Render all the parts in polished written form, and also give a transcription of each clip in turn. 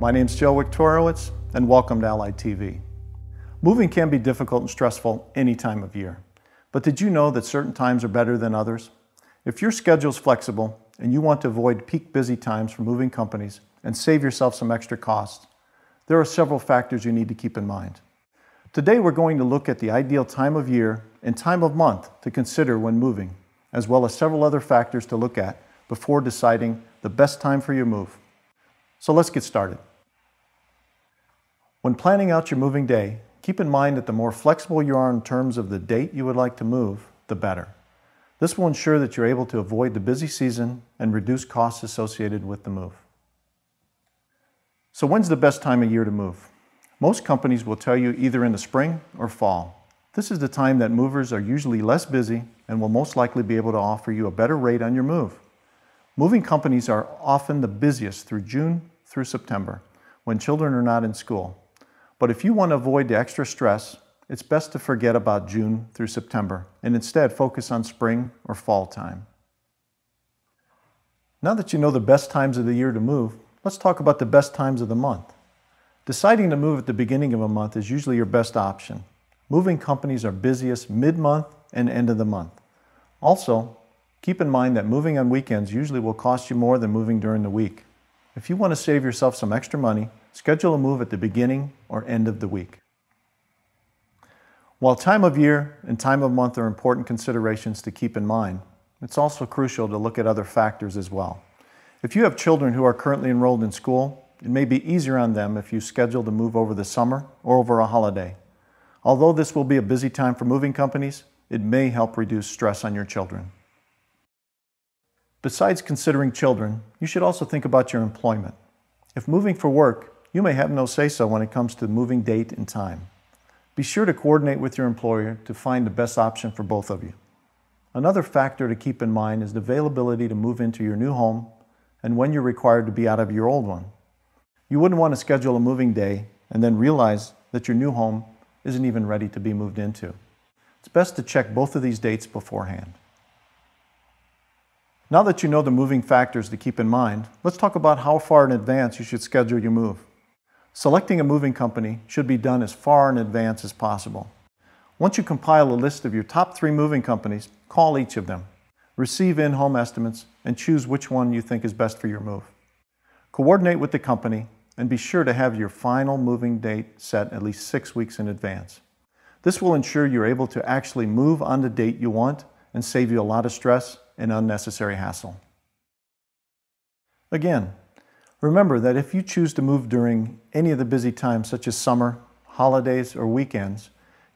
My name's Joe Wiktorowicz, and welcome to Allied TV. Moving can be difficult and stressful any time of year. But did you know that certain times are better than others? If your schedule is flexible and you want to avoid peak busy times for moving companies and save yourself some extra costs, there are several factors you need to keep in mind. Today we're going to look at the ideal time of year and time of month to consider when moving, as well as several other factors to look at before deciding the best time for your move. So let's get started. When planning out your moving day, keep in mind that the more flexible you are in terms of the date you would like to move, the better. This will ensure that you're able to avoid the busy season and reduce costs associated with the move. So when's the best time of year to move? Most companies will tell you either in the spring or fall. This is the time that movers are usually less busy and will most likely be able to offer you a better rate on your move. Moving companies are often the busiest through June through September, when children are not in school. But if you want to avoid the extra stress, it's best to forget about June through September and instead focus on spring or fall time. Now that you know the best times of the year to move, let's talk about the best times of the month. Deciding to move at the beginning of a month is usually your best option. Moving companies are busiest mid-month and end of the month. Also, keep in mind that moving on weekends usually will cost you more than moving during the week. If you want to save yourself some extra money, schedule a move at the beginning or end of the week. While time of year and time of month are important considerations to keep in mind, it's also crucial to look at other factors as well. If you have children who are currently enrolled in school, it may be easier on them if you schedule to move over the summer or over a holiday. Although this will be a busy time for moving companies, it may help reduce stress on your children. Besides considering children, you should also think about your employment. If moving for work, you may have no say-so when it comes to moving date and time. Be sure to coordinate with your employer to find the best option for both of you. Another factor to keep in mind is the availability to move into your new home and when you're required to be out of your old one. You wouldn't want to schedule a moving day and then realize that your new home isn't even ready to be moved into. It's best to check both of these dates beforehand. Now that you know the moving factors to keep in mind, let's talk about how far in advance you should schedule your move. Selecting a moving company should be done as far in advance as possible. Once you compile a list of your top 3 moving companies, call each of them. Receive in-home estimates and choose which one you think is best for your move. Coordinate with the company and be sure to have your final moving date set at least 6 weeks in advance. This will ensure you're able to actually move on the date you want and save you a lot of stress and unnecessary hassle. Again, remember that if you choose to move during any of the busy times such as summer, holidays, or weekends,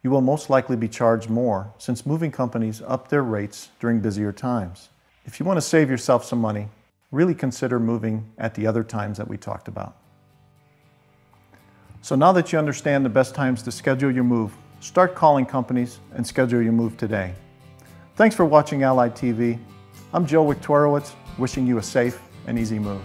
you will most likely be charged more since moving companies up their rates during busier times. If you want to save yourself some money, really consider moving at the other times that we talked about. So now that you understand the best times to schedule your move, start calling companies and schedule your move today. Thanks for watching Allied TV. I'm Joe Wiktorowicz, wishing you a safe and easy move.